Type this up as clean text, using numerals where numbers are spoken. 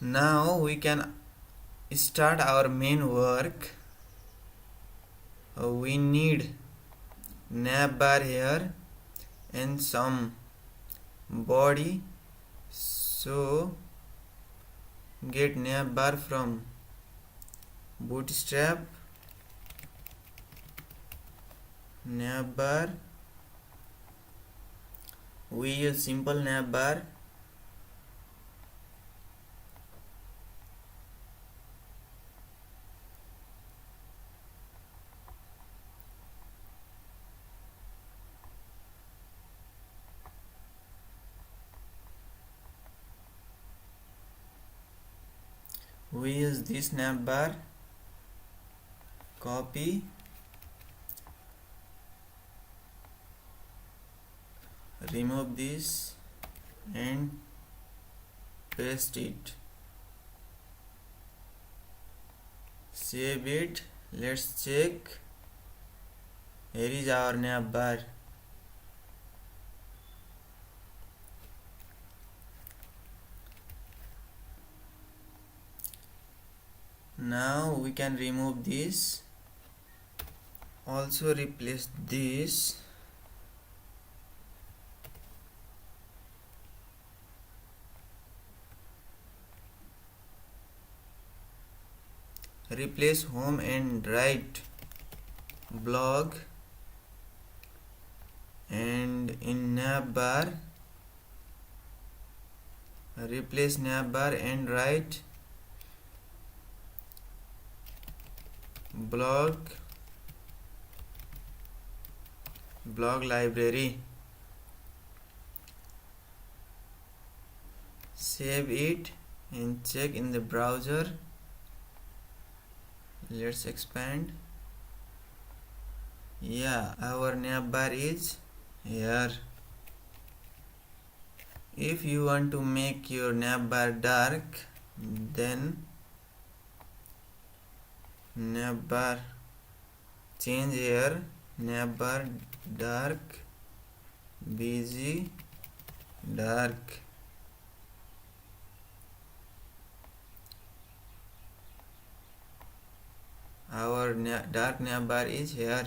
Now we can start our main work. We need navbar here and some body, so get navbar from bootstrap, navbar. We use simple navbar. We use this navbar, copy, remove this and paste it, save it. Let's check. Here is our navbar. Now we can remove this, also replace this. Replace home and write blog, and in navbar replace navbar and write blog library. Save it and check in the browser. Let's expand. Yeah, our navbar is here. If you want to make your navbar dark, then navbar change here, navbar dark, busy dark. Our dark navbar is here.